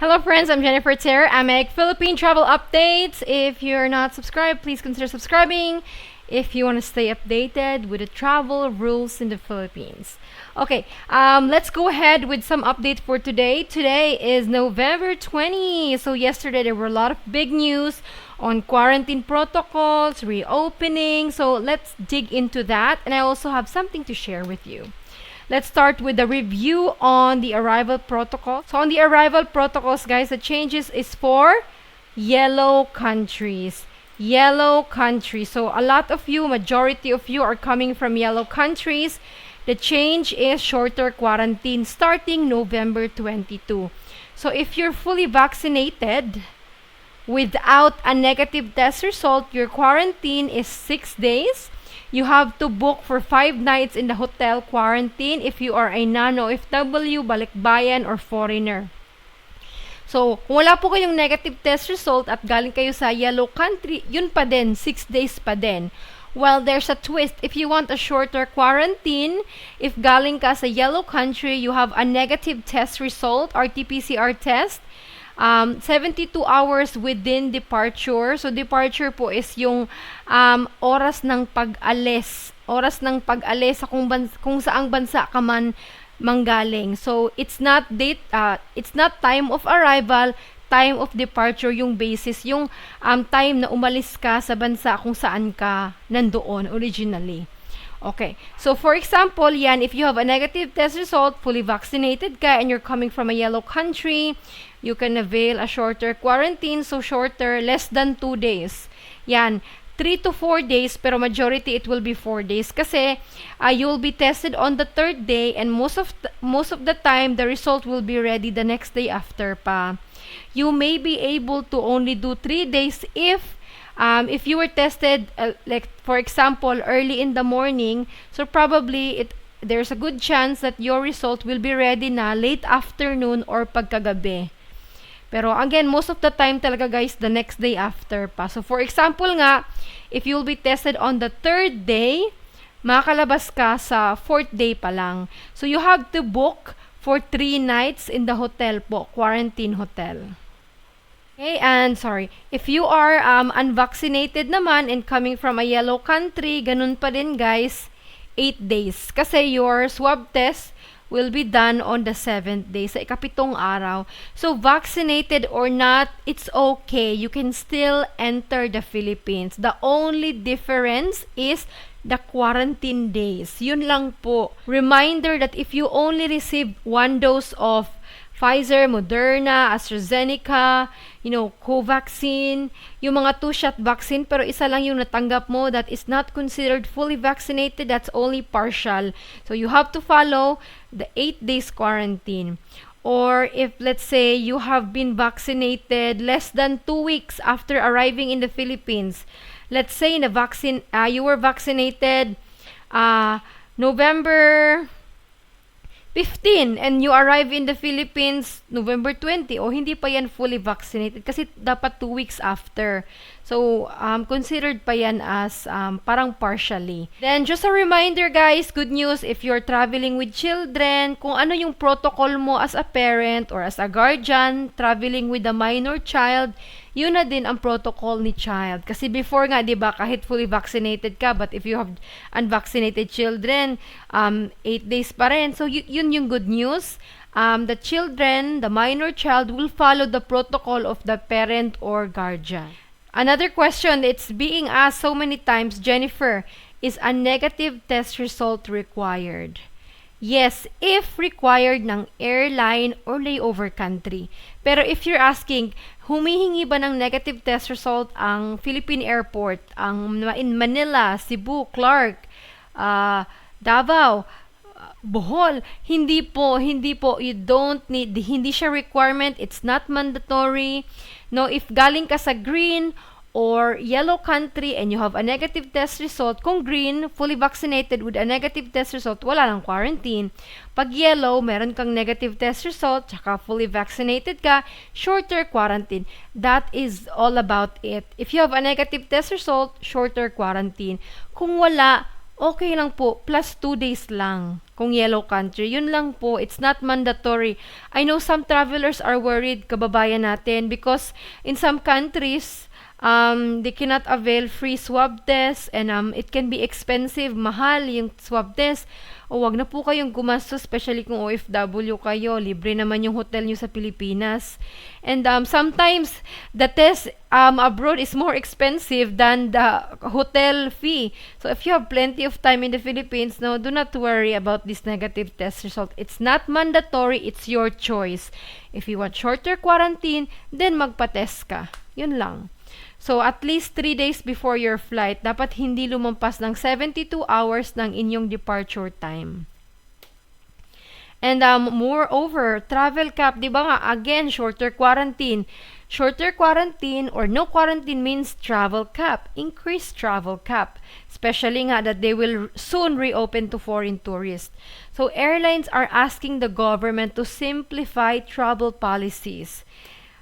Hello friends, I'm Jennifer Terri. I make Philippine Travel Updates. If you're not subscribed, please consider subscribing if you want to stay updated with the travel rules in the Philippines. Okay, let's go ahead with some updates for today. Today is November 20. So yesterday there were a lot of big news on quarantine protocols, reopening. So let's dig into that. And I also have something to share with you. Let's start with the review on the arrival protocol. So on the arrival protocols, guys, the changes is for yellow countries. Yellow countries. So a lot of you, majority of you are coming from yellow countries. The change is shorter quarantine starting November 22. So if you're fully vaccinated without a negative test result, your quarantine is 6 days. You have to book for 5 nights in the hotel quarantine if you are a Non OFW, Balikbayan, or foreigner. So, kung wala po kayong negative test result at galing kayo sa yellow country, yun pa din, 6 days pa din. Well, there's a twist. If you want a shorter quarantine, if galing ka sa yellow country, you have a negative test result, RT-PCR test, 72 hours within departure. So, departure po is yung oras ng pag-alis. Oras ng pag-alis sa kung saang bansa ka man manggaling. So, it's not time of arrival, time of departure yung basis, yung time na umalis ka sa bansa kung saan ka nandoon originally. Okay. So, for example, yan, if you have a negative test result, fully vaccinated ka, and you're coming from a yellow country, you can avail a shorter quarantine. So, shorter, less than 2 days. Yan, 3 to 4 days, pero majority it will be 4 days. Kasi, you will be tested on the 3rd day, and most of the time, the result will be ready the next day after pa. You may be able to only do 3 days if you were tested, like for example, early in the morning, so probably there's a good chance that your result will be ready na late afternoon or pagkagabi. Pero again, most of the time talaga guys, the next day after pa. So for example nga, if you'll be tested on the 3rd day, makakalabas ka sa 4th day pa lang. So you have to book for 3 nights in the hotel po, quarantine hotel. Okay, and sorry, if you are unvaccinated naman and coming from a yellow country, ganun pa din guys, 8 days. Kasi your swab test will be done on the 7th day, sa ikapitong araw. So, vaccinated or not, it's okay. You can still enter the Philippines. The only difference is the quarantine days. Yun lang po. Reminder that if you only received 1 dose of Pfizer, Moderna, AstraZeneca, Covaxin, yung mga 2-shot vaccine, pero isa lang yung natanggap mo, that is not considered fully vaccinated, that's only partial. So, you have to follow the 8 days quarantine. Or if, let's say, you have been vaccinated less than 2 weeks after arriving in the Philippines, let's say, you were vaccinated November 15 and you arrive in the Philippines November 20 o hindi pa yan fully vaccinated kasi dapat 2 weeks after. So, considered pa yan as parang partially. Then, just a reminder guys, good news if you're traveling with children, kung ano yung protocol mo as a parent or as a guardian, traveling with a minor child, yun na din ang protocol ni child. Kasi before nga, di ba, kahit fully vaccinated ka, but if you have unvaccinated children, 8 days pa rin. So, yun yung good news. The children, the minor child, will follow the protocol of the parent or guardian. Another question, it's being asked so many times, Jennifer, is a negative test result required? Yes, if required ng airline or layover country. Pero if you're asking, humihingi ba ng negative test result ang Philippine Airport, in Manila, Cebu, Clark, Davao, Bohol? Hindi po. You don't need, hindi siya requirement. It's not mandatory. No, if galing ka sa green or yellow country and you have a negative test result, kung green, fully vaccinated with a negative test result, wala lang quarantine. Pag yellow, meron kang negative test result, tsaka fully vaccinated ka, shorter quarantine. That is all about it. If you have a negative test result, shorter quarantine. Kung wala, okay lang po, plus 2 days lang. kung yellow country. Yun lang po, it's not mandatory. I know some travelers are worried, kababayan natin, because in some countries, they cannot avail free swab tests and it can be expensive, mahal yung swab test. O wag na po kayong gumastos, especially kung OFW kayo. Libre naman yung hotel nyo sa Pilipinas. And sometimes, the test abroad is more expensive than the hotel fee. So if you have plenty of time in the Philippines, no, do not worry about this negative test result. It's not mandatory, it's your choice. If you want shorter quarantine, then magpa-test ka. Yun lang. So, at least 3 days before your flight, dapat hindi lumampas ng 72 hours ng inyong departure time. And moreover, travel cap, di ba nga, again, shorter quarantine. Shorter quarantine or no quarantine means travel cap, increased travel cap. Especially nga that they will soon reopen to foreign tourists. So, airlines are asking the government to simplify travel policies.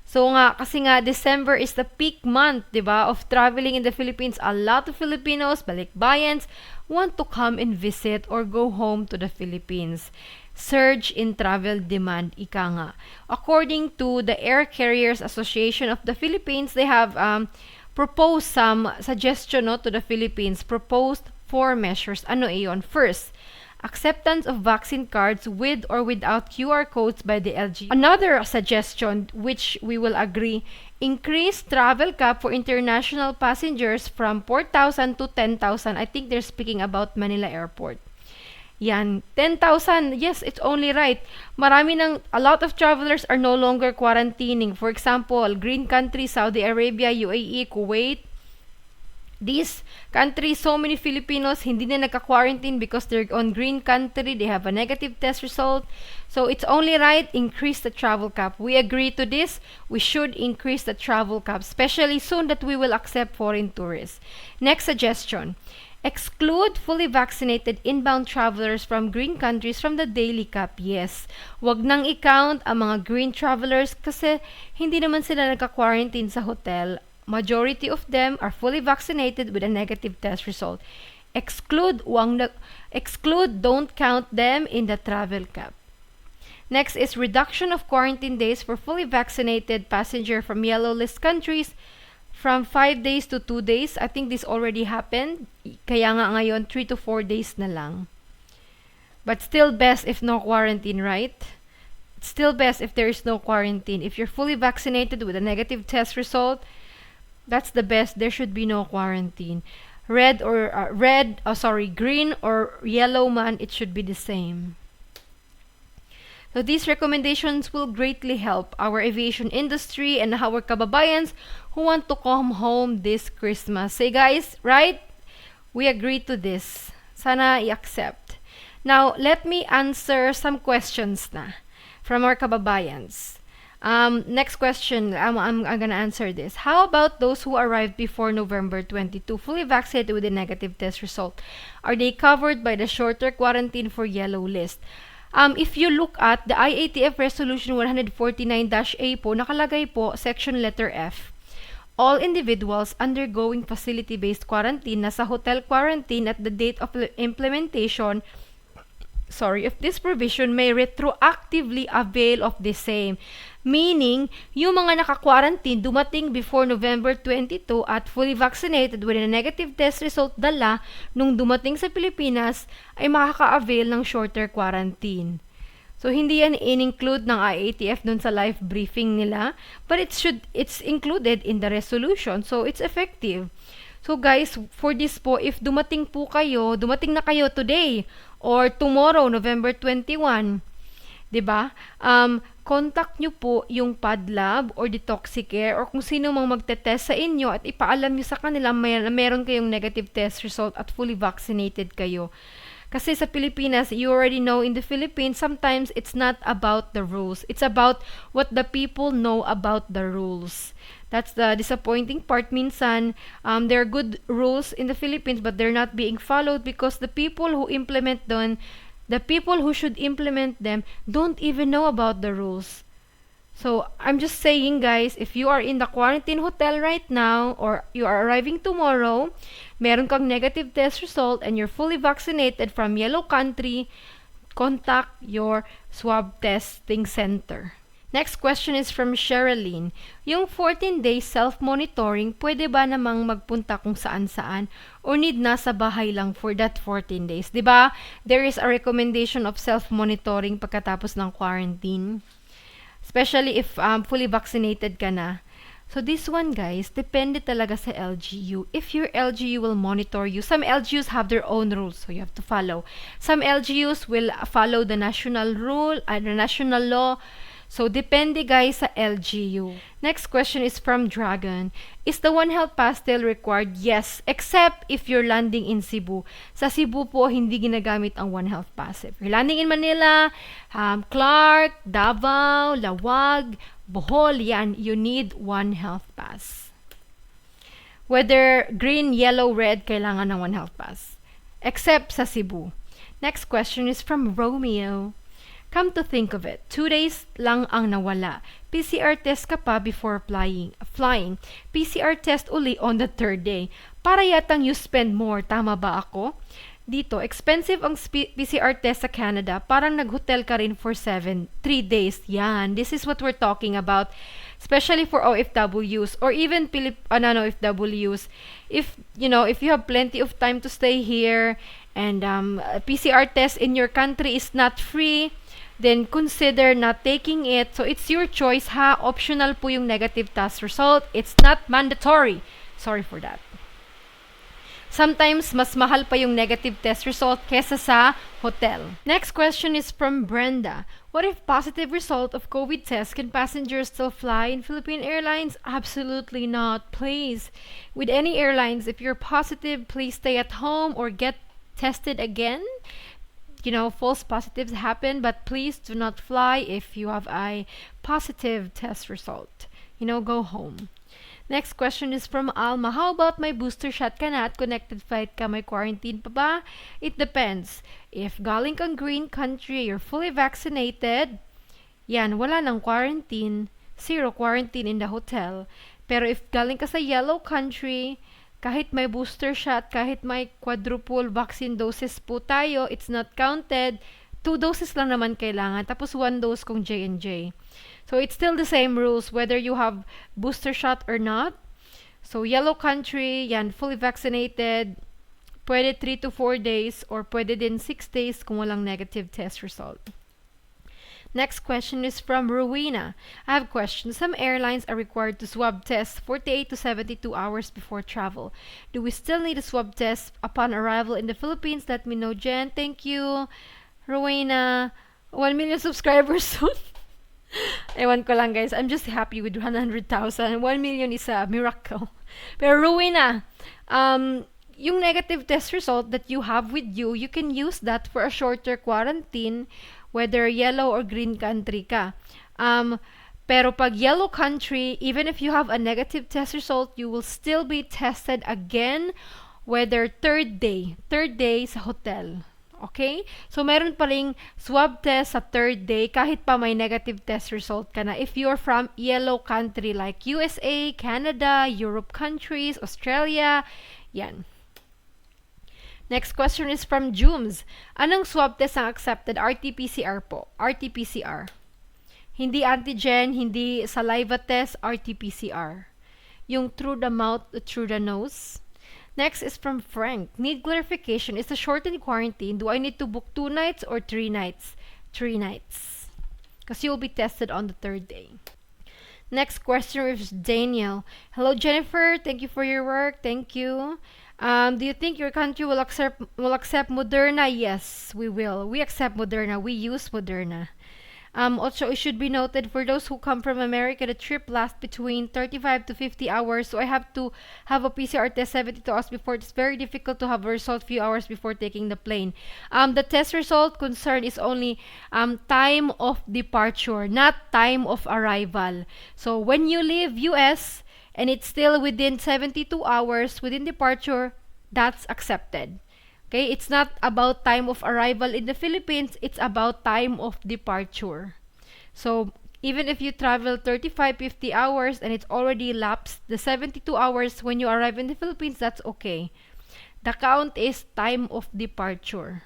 So nga, kasi nga, December is the peak month, di ba, of traveling in the Philippines. A lot of Filipinos, Balikbayans, want to come and visit or go home to the Philippines. Surge in travel demand, ika nga. According to the Air Carriers Association of the Philippines, they have proposed some suggestion, no, to the Philippines. Proposed 4 measures. Ano iyon? First, acceptance of vaccine cards with or without QR codes by the LG. Another suggestion, which we will agree, increase travel cap for international passengers from 4,000 to 10,000. I think they're speaking about Manila Airport. Yan, 10,000. Yes, it's only right. A lot of travelers are no longer quarantining. For example, green countries, Saudi Arabia, UAE, Kuwait. These countries, so many Filipinos hindi na nagka-quarantine because they're on green country, they have a negative test result. So it's only right, increase the travel cap. We agree to this. We should increase the travel cap, especially soon that we will accept foreign tourists. Next suggestion, exclude fully vaccinated inbound travelers from green countries from the daily cap. Yes, wag nang i-count ang mga green travelers kasi hindi naman sila nagka-quarantine sa hotel. Majority of them are fully vaccinated with a negative test result. Exclude, don't count them in the travel cap. Next is reduction of quarantine days for fully vaccinated passenger from yellow list countries from 5 days to 2 days. I think this already happened. Kaya nga ngayon 3 to 4 days na lang. But still best if no quarantine, right? It's still best if there is no quarantine. If you're fully vaccinated with a negative test result, that's the best. There should be no quarantine. Green or yellow man, it should be the same. So these recommendations will greatly help our aviation industry and our kababayans who want to come home this Christmas. Say guys, right? We agree to this. Sana i-accept. Now, let me answer some questions na from our kababayans. Next question, I'm gonna answer this. How about those who arrived before November 22, fully vaccinated with a negative test result? Are they covered by the shorter quarantine for yellow list? If you look at the IATF Resolution 149-A po, nakalagay po, section letter F. All individuals undergoing facility-based quarantine na sa hotel quarantine at the date of implementation if this provision may retroactively avail of the same. Meaning, yung mga naka-quarantine dumating before November 22 at fully vaccinated with a negative test result dala nung dumating sa Pilipinas ay makaka-avail ng shorter quarantine. So, hindi yan in-include ng IATF dun sa live briefing nila, but it's included in the resolution. So, it's effective. So, guys, for this po, if dumating na kayo today or tomorrow, November 21, diba? Contact nyo po yung PadLab or Detoxicare or kung sino mang magte-test sa inyo at ipaalam nyo sa kanila meron kayong negative test result at fully vaccinated kayo. Kasi sa Pilipinas, you already know in the Philippines, sometimes it's not about the rules. It's about what the people know about the rules. That's the disappointing part. Minsan, there are good rules in the Philippines but they're not being followed because the people who implement them, the people who should implement them don't even know about the rules. So, I'm just saying guys, if you are in the quarantine hotel right now or you are arriving tomorrow, meron kang negative test result and you're fully vaccinated from yellow country, contact your swab testing center. Next question is from Sherilyn. Yung 14 days self-monitoring, pwede ba namang magpunta kung saan-saan or need nasa bahay lang for that 14 days? Diba? There is a recommendation of self-monitoring pagkatapos ng quarantine. Especially if fully vaccinated ka na. So this one, guys, depende talaga sa LGU. If your LGU will monitor you, some LGUs have their own rules, so you have to follow. Some LGUs will follow the national rule, the national law. So, depende guys sa LGU. Next question is from Dragon. Is the One Health Pass still required? Yes, except if you're landing in Cebu. Sa Cebu po, hindi ginagamit ang One Health Pass. If you're landing in Manila, Clark, Davao, Lawag, Bohol, yan, you need One Health Pass. Whether green, yellow, red, kailangan ng One Health Pass. Except sa Cebu. Next question is from Romeo. Come to think of it, 2 days lang ang nawala. PCR test ka pa before flying. PCR test uli on the 3rd day. Para yatang you spend more. Tama ba ako? Dito, expensive ang PCR test sa Canada. Parang nag-hotel ka rin for 3 days. Yan. This is what we're talking about. Especially for OFWs or even non-OFWs. If you have plenty of time to stay here and PCR test in your country is not free, then consider not taking it. So, it's your choice ha. Optional po yung negative test result. It's not mandatory. Sorry for that. Sometimes, mas mahal pa yung negative test result kesa sa hotel. Next question is from Brenda. What if positive result of COVID test? Can passengers still fly in Philippine Airlines? Absolutely not. Please. With any airlines, if you're positive, please stay at home or get tested again. False positives happen, but please do not fly if you have a positive test result. Go home. Next question is from Alma. How about my booster shot ka na at connected flight ka? May quarantine pa ba? It depends. If galing kang green country, you're fully vaccinated, yan, wala nang quarantine. 0 quarantine in the hotel. Pero if galing ka sa yellow country, kahit may booster shot, kahit may quadruple vaccine doses po tayo, it's not counted. 2 doses lang naman kailangan, tapos 1 dose kung J&J. So, it's still the same rules whether you have booster shot or not. So, yellow country, yan, fully vaccinated, pwede 3 to 4 days or pwede din 6 days kung walang negative test result. Next question is from Rowena. I have a question. Some airlines are required to swab test 48 to 72 hours before travel. Do we still need a swab test upon arrival in the Philippines? Let me know, Jen. Thank you, Rowena. 1 million subscribers soon. Ewan ko lang, guys. I'm just happy with 100,000. 1 million is a miracle. Pero Rowena, yung negative test result that you have with you, you can use that for a shorter quarantine whether yellow or green country ka. Pero pag yellow country, even if you have a negative test result, you will still be tested again whether third day sa hotel. Okay? So, meron pa ring swab test sa 3rd day kahit pa may negative test result ka na. If you're from yellow country like USA, Canada, Europe countries, Australia, yan. Next question is from Jooms. Anong swab test ang accepted? RT-PCR po. RT-PCR. Hindi antigen, hindi saliva test, RT-PCR. Yung through the mouth, through the nose. Next is from Frank. Need clarification. Is the shortened quarantine, do I need to book 2 nights or 3 nights? 3 nights. Because you'll be tested on the 3rd day. Next question is Daniel. Hello, Jennifer. Thank you for your work. Thank you. Do you think your country will accept Moderna? Yes, we will. We accept Moderna. We use Moderna. Also, it should be noted for those who come from America, the trip lasts between 35 to 50 hours. So I have to have a PCR test 72 hours before. It's very difficult to have a result few hours before taking the plane. The test result concern is only time of departure, not time of arrival. So when you leave US, and it's still within 72 hours within departure, that's accepted. Okay, it's not about time of arrival in the Philippines, it's about time of departure. So, even if you travel 35-50 hours and it's already lapsed the 72 hours when you arrive in the Philippines, that's okay. The count is time of departure.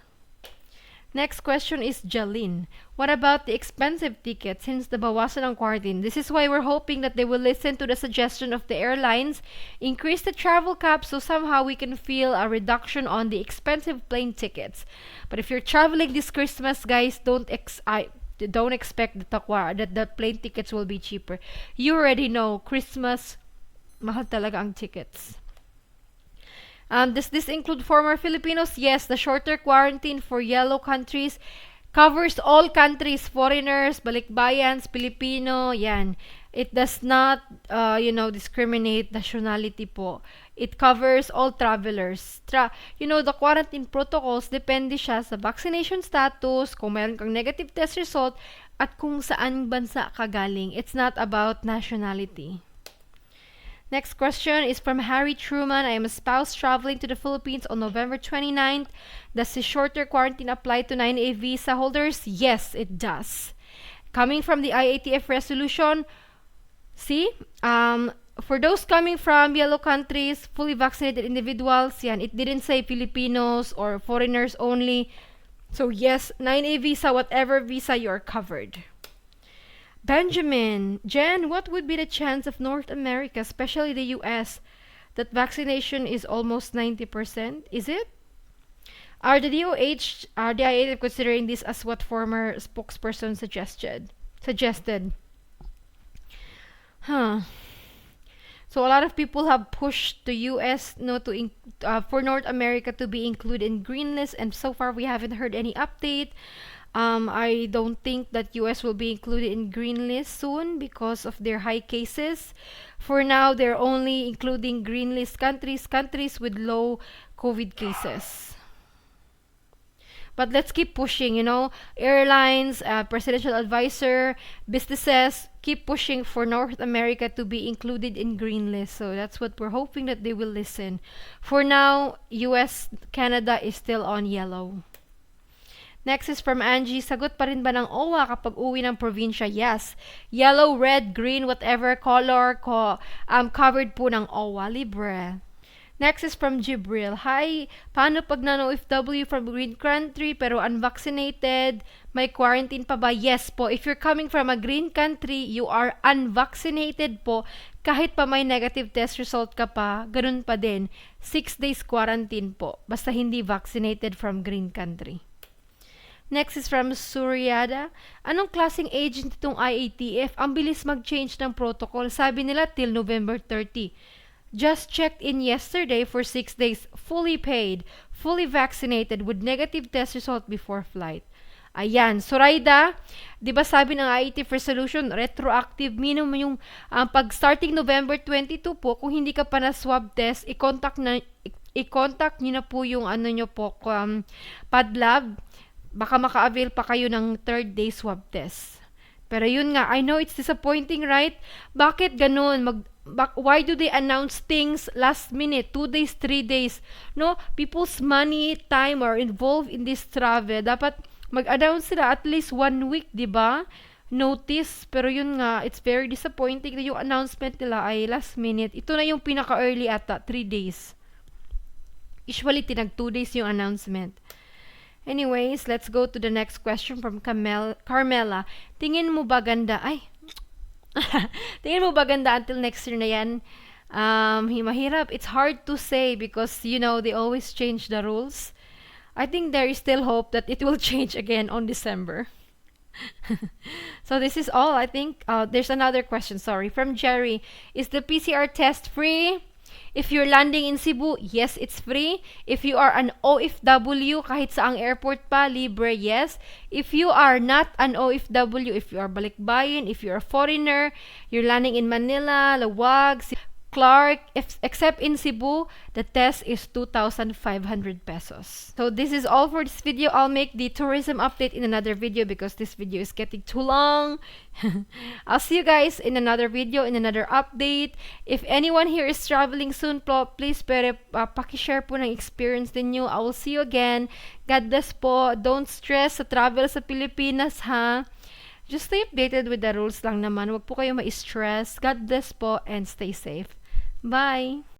Next question is Jalin. What about the expensive tickets since nabawasan ang quarantine? This is why we're hoping that they will listen to the suggestion of the airlines, increase the travel cap so somehow we can feel a reduction on the expensive plane tickets. But if you're traveling this Christmas, guys, don't expect that the plane tickets will be cheaper. You already know, Christmas, mahal talaga ang tickets. Does this include former Filipinos? Yes, the shorter quarantine for yellow countries covers all countries, foreigners, Balikbayans, Filipino, yan. It does not, discriminate nationality po. It covers all travelers. The quarantine protocols, depende siya sa vaccination status, kung mayroon kang negative test result, at kung saan bansa ka galing. It's not about nationality. Next question is from Harry Truman. I am a spouse traveling to the Philippines on November 29th. Does the shorter quarantine apply to NAIA visa holders? Yes, it does. Coming from the IATF resolution, see, for those coming from yellow countries, fully vaccinated individuals, yan, it didn't say Filipinos or foreigners only. So yes, NAIA visa, whatever visa, you are covered. Benjamin, Jen, what would be the chance of North America, especially the US, that vaccination is almost 90%? Is it? Are the IATF considering this as what former spokesperson suggested? Huh. So a lot of people have pushed the US for North America to be included in green list, and so far we haven't heard any update. I don't think that US will be included in green list soon because of their high cases. For now, they're only including green list countries with low COVID cases. But let's keep pushing, airlines, presidential advisor, businesses, keep pushing for North America to be included in green list. So that's what we're hoping that they will listen. For now, US, Canada is still on yellow. Next is from Angie. Sagot pa rin ba ng OWA kapag uwi ng probinsya? Yes. Yellow, red, green, whatever color covered po ng OWA. Libre. Next is from Jibril. Hi, paano pag non-OFW from green country pero unvaccinated? May quarantine pa ba? Yes po. If you're coming from a green country, you are unvaccinated po. Kahit pa may negative test result ka pa, ganun pa din. 6 days quarantine po. Basta hindi vaccinated from green country. Next is from Suryada. Anong klaseng agent itong IATF? Ang bilis mag-change ng protocol. Sabi nila till November 30. Just checked in yesterday for 6 days. Fully paid, fully vaccinated with negative test result before flight. Ayan. Surayda, di ba sabi ng IATF resolution, retroactive, minimum yung pag starting November 22 po, kung hindi ka pa na swab test, i-contact nyo na po yung PadLab. Baka maka-avail pa kayo ng 3rd day swab test. Pero yun nga, I know it's disappointing, right? Bakit ganun? Why do they announce things last minute? 2 days, 3 days? No? People's money, time are involved in this travel. Dapat mag-announce sila at least 1 week, di ba? Notice. Pero yun nga, it's very disappointing na yung announcement nila ay last minute. Ito na yung pinaka-early ata, 3 days. Usually, 2 days yung announcement. Anyways, let's go to the next question from Carmela. Tingin mo ba ganda? Tingin mo ba ganda until next year na yan? Mahirap. It's hard to say because, they always change the rules. I think there is still hope that it will change again on December. So this is all, I think. There's another question, from Jerry. Is the PCR test free? If you're landing in Cebu, yes, it's free. If you are an OFW, kahit saang airport pa, libre, yes. If you are not an OFW, if you are Balikbayan, if you're a foreigner, you're landing in Manila, Lawag, Clark, except in Cebu, the test is 2,500 pesos. So this is all for this video. I'll make the tourism update in another video because this video is getting too long. I'll see you guys in another video, in another update. If anyone here is traveling soon, please pakishare po ng experience ninyo. I will see you again. God bless po. Don't stress sa travel sa Pilipinas, ha? Just stay updated with the rules lang naman. Huwag po kayo ma-stress. God bless po and stay safe. Bye!